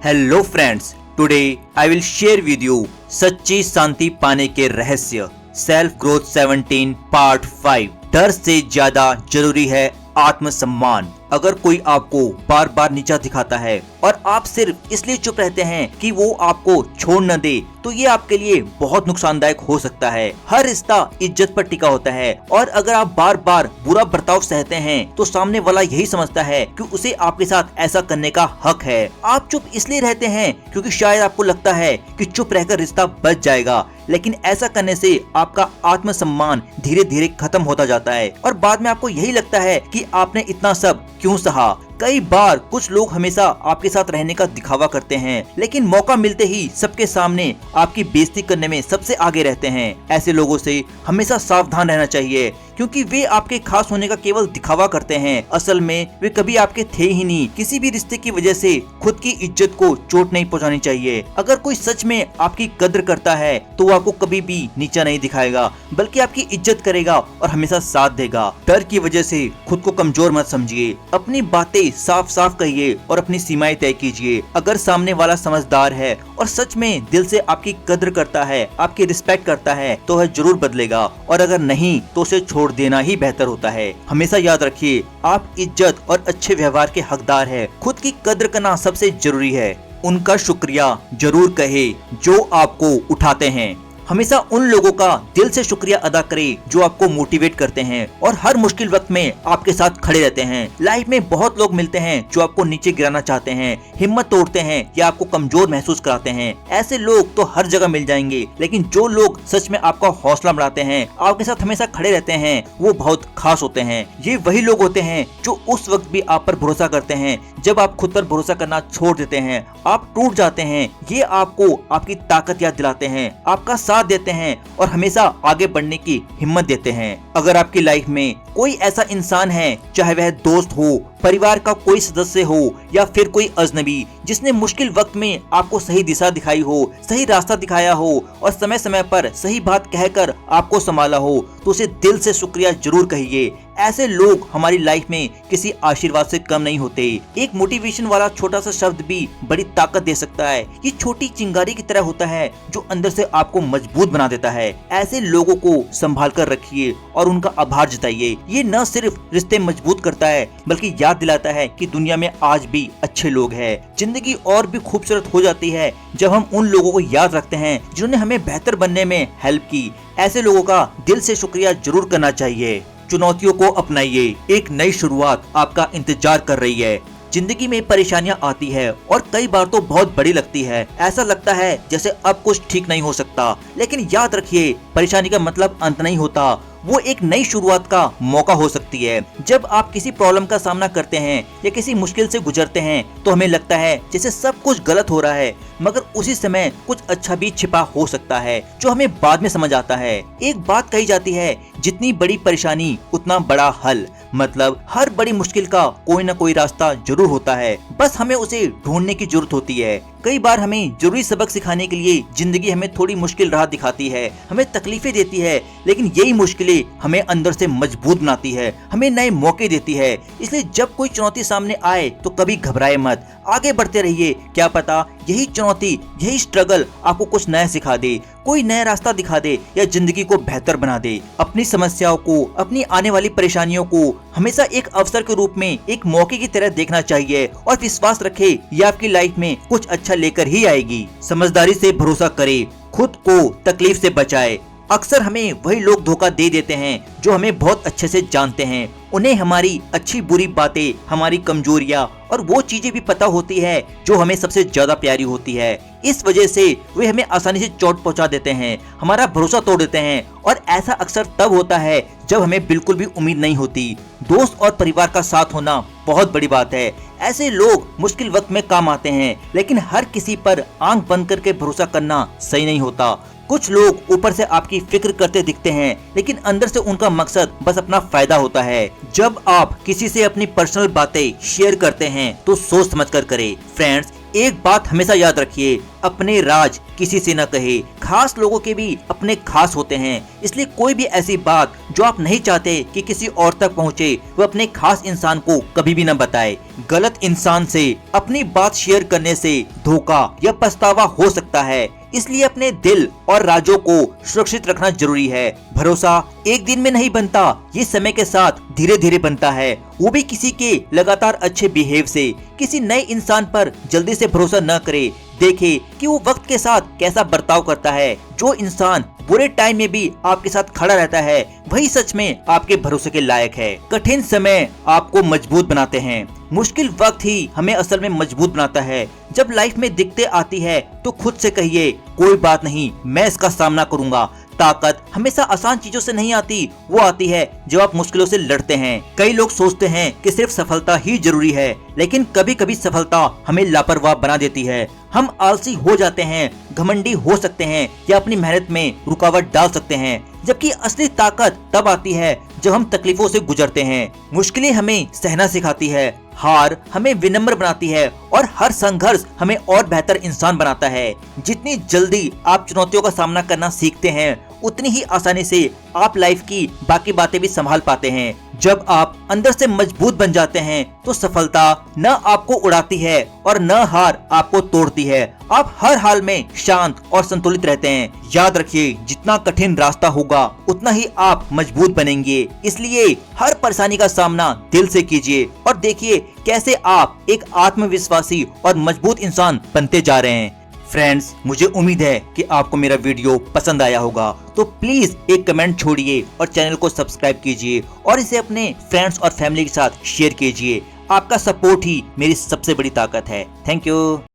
Hello friends, today I will share with you सच्ची शांति पाने के रहस्य। Self growth 17 part 5। डर से ज्यादा जरूरी है आत्मसम्मान। अगर कोई आपको बार बार नीचा दिखाता है और आप सिर्फ इसलिए चुप रहते हैं कि वो आपको छोड़ न दे, तो ये आपके लिए बहुत नुकसानदायक हो सकता है। हर रिश्ता इज्जत पर टिका होता है और अगर आप बार बार बुरा बर्ताव सहते हैं तो सामने वाला यही समझता है कि उसे आपके साथ ऐसा करने का हक है। आप चुप इसलिए रहते हैं क्योंकि शायद आपको लगता है कि चुप रहकर रिश्ता बच जाएगा, लेकिन ऐसा करने से आपका आत्मसम्मान धीरे धीरे खत्म होता जाता है और बाद में आपको यही लगता है कि आपने इतना सब क्यों सहा। कई बार कुछ लोग हमेशा आपके साथ रहने का दिखावा करते हैं, लेकिन मौका मिलते ही सबके सामने आपकी बेइज्जती करने में सबसे आगे रहते हैं। ऐसे लोगों से हमेशा सावधान रहना चाहिए क्योंकि वे आपके खास होने का केवल दिखावा करते हैं। असल में वे कभी आपके थे ही नहीं। किसी भी रिश्ते की वजह से खुद की इज्जत को चोट नहीं पहुंचानी चाहिए। अगर कोई सच में आपकी कद्र करता है तो वो आपको कभी भी नीचा नहीं दिखाएगा, बल्कि आपकी इज्जत करेगा और हमेशा साथ देगा। डर की वजह से खुद को कमजोर मत समझिए। अपनी बातें साफ साफ कहिए और अपनी सीमाएं तय कीजिए। अगर सामने वाला समझदार है और सच में दिल से आपकी कद्र करता है, आपकी रिस्पेक्ट करता है, तो वह जरूर बदलेगा, और अगर नहीं तो उसे छोड़ देना ही बेहतर होता है। हमेशा याद रखिए, आप इज्जत और अच्छे व्यवहार के हकदार हैं। खुद की कद्र करना सबसे जरूरी है। उनका शुक्रिया जरूर कहे जो आपको उठाते हैं। हमेशा उन लोगों का दिल से शुक्रिया अदा करें जो आपको मोटिवेट करते हैं और हर मुश्किल वक्त में आपके साथ खड़े रहते हैं। लाइफ में बहुत लोग मिलते हैं जो आपको नीचे गिराना चाहते हैं, हिम्मत तोड़ते हैं या आपको कमजोर महसूस कराते हैं। ऐसे लोग तो हर जगह मिल जाएंगे, लेकिन जो लोग सच में आपका हौसला बढ़ाते हैं, आपके साथ हमेशा खड़े रहते हैं, वो बहुत खास होते हैं। ये वही लोग होते हैं जो उस वक्त भी आप पर भरोसा करते हैं जब आप खुद पर भरोसा करना छोड़ देते हैं, आप टूट जाते हैं। ये आपको आपकी ताकत याद दिलाते हैं, आपका साथ देते हैं और हमेशा आगे बढ़ने की हिम्मत देते हैं। अगर आपकी लाइफ में कोई ऐसा इंसान है, चाहे वह दोस्त हो, परिवार का कोई सदस्य हो या फिर कोई अजनबी, जिसने मुश्किल वक्त में आपको सही दिशा दिखाई हो, सही रास्ता दिखाया हो और समय समय पर सही बात कहकर आपको संभाला हो, तो उसे दिल से शुक्रिया जरूर कहिए। ऐसे लोग हमारी लाइफ में किसी आशीर्वाद से कम नहीं होते। एक मोटिवेशन वाला छोटा सा शब्द भी बड़ी ताकत दे सकता है। ये छोटी चिंगारी की तरह होता है जो अंदर से आपको मजबूत बना देता है। ऐसे लोगों को संभाल कर रखिए और उनका आभार जताइए। ये न सिर्फ रिश्ते मजबूत करता है, बल्कि याद दिलाता है कि दुनिया में आज भी अच्छे लोग हैं। जिंदगी और भी खूबसूरत हो जाती है जब हम उन लोगों को याद रखते हैं जिन्होंने हमें बेहतर बनने में हेल्प की। ऐसे लोगों का दिल से शुक्रिया जरूर करना चाहिए। चुनौतियों को अपनाइए। एक नई शुरुआत आपका इंतजार कर रही है। जिंदगी में परेशानियां आती है और कई बार तो बहुत बड़ी लगती है। ऐसा लगता है जैसे अब कुछ ठीक नहीं हो सकता, लेकिन याद रखिए, परेशानी का मतलब अंत नहीं होता, वो एक नई शुरुआत का मौका हो सकती है। जब आप किसी प्रॉब्लम का सामना करते हैं या किसी मुश्किल से गुजरते हैं तो हमें लगता है जैसे सब कुछ गलत हो रहा है, मगर उसी समय कुछ अच्छा भी छिपा हो सकता है जो हमें बाद में समझ आता है। एक बात कही जाती है, जितनी बड़ी परेशानी उतना बड़ा हल। मतलब हर बड़ी मुश्किल का कोई ना कोई रास्ता जरूर होता है, बस हमें उसे ढूंढने की जरूरत होती है। कई बार हमें जरूरी सबक सिखाने के लिए जिंदगी हमें थोड़ी मुश्किल राह दिखाती है, हमें तकलीफें देती है, लेकिन यही मुश्किलें हमें अंदर से मजबूत बनाती है, हमें नए मौके देती है। इसलिए जब कोई चुनौती सामने आए तो कभी घबराए मत, आगे बढ़ते रहिए। क्या पता यही चुनौती, यही स्ट्रगल आपको कुछ नया सिखा दे, कोई नया रास्ता दिखा दे या जिंदगी को बेहतर बना दे। अपनी समस्याओं को, अपनी आने वाली परेशानियों को हमेशा एक अवसर के रूप में, एक मौके की तरह देखना चाहिए और विश्वास रखे ये आपकी लाइफ में कुछ अच्छा लेकर ही आएगी। समझदारी से भरोसा करे, खुद को तकलीफ से बचाए। अक्सर हमें वही लोग धोखा दे देते हैं जो हमें बहुत अच्छे से जानते हैं। उन्हें हमारी अच्छी बुरी बातें, हमारी कमजोरियां और वो चीजें भी पता होती है जो हमें सबसे ज्यादा प्यारी होती है। इस वजह से वे हमें आसानी से चोट पहुंचा देते हैं, हमारा भरोसा तोड़ देते हैं, और ऐसा अक्सर तब होता है जब हमें बिल्कुल भी उम्मीद नहीं होती। दोस्त और परिवार का साथ होना बहुत बड़ी बात है। ऐसे लोग मुश्किल वक्त में काम आते हैं, लेकिन हर किसी पर आंख बंद करके भरोसा करना सही नहीं होता। कुछ लोग ऊपर से आपकी फिक्र करते दिखते हैं, लेकिन अंदर से उनका मकसद बस अपना फायदा होता है। जब आप किसी से अपनी पर्सनल बातें शेयर करते हैं तो सोच समझ कर करें। फ्रेंड्स, एक बात हमेशा याद रखिए, अपने राज किसी से न कहे। खास लोगों के भी अपने खास होते हैं, इसलिए कोई भी ऐसी बात जो आप नहीं चाहते कि किसी और तक पहुंचे, वो अपने खास इंसान को कभी भी न बताए। गलत इंसान से अपनी बात शेयर करने से धोखा या पछतावा हो सकता है, इसलिए अपने दिल और राजों को सुरक्षित रखना जरूरी है। भरोसा एक दिन में नहीं बनता, ये समय के साथ धीरे धीरे बनता है, वो भी किसी के लगातार अच्छे बिहेव से। किसी नए इंसान पर जल्दी से भरोसा न करे, देखे कि वो वक्त के साथ कैसा बर्ताव करता है। जो इंसान बुरे टाइम में भी आपके साथ खड़ा रहता है, वही सच में आपके भरोसे के लायक है। कठिन समय आपको मजबूत बनाते हैं, मुश्किल वक्त ही हमें असल में मजबूत बनाता है। जब लाइफ में दिक्कतें आती है तो खुद से कहिए, कोई बात नहीं, मैं इसका सामना करूंगा। ताकत हमेशा आसान चीजों से नहीं आती, वो आती है जब आप मुश्किलों से लड़ते हैं। कई लोग सोचते हैं कि सिर्फ सफलता ही जरूरी है, लेकिन कभी कभी सफलता हमें लापरवाह बना देती है। हम आलसी हो जाते हैं, घमंडी हो सकते हैं या अपनी मेहनत में रुकावट डाल सकते हैं, जबकि असली ताकत तब आती है जब हम तकलीफों से गुजरते हैं। मुश्किलें हमें सहना सिखाती है, हार हमें विनम्र बनाती है और हर संघर्ष हमें और बेहतर इंसान बनाता है। जितनी जल्दी आप चुनौतियों का सामना करना सीखते हैं, उतनी ही आसानी से आप लाइफ की बाकी बातें भी संभाल पाते हैं। जब आप अंदर से मजबूत बन जाते हैं तो सफलता न आपको उड़ाती है और न हार आपको तोड़ती है। आप हर हाल में शांत और संतुलित रहते हैं। याद रखिए, जितना कठिन रास्ता होगा उतना ही आप मजबूत बनेंगे। इसलिए हर परेशानी का सामना दिल से कीजिए और देखिए कैसे आप एक आत्मविश्वासी और मजबूत इंसान बनते जा रहे हैं। फ्रेंड्स, मुझे उम्मीद है कि आपको मेरा वीडियो पसंद आया होगा, तो प्लीज एक कमेंट छोड़िए और चैनल को सब्सक्राइब कीजिए और इसे अपने फ्रेंड्स और फैमिली के साथ शेयर कीजिए। आपका सपोर्ट ही मेरी सबसे बड़ी ताकत है। Thank you.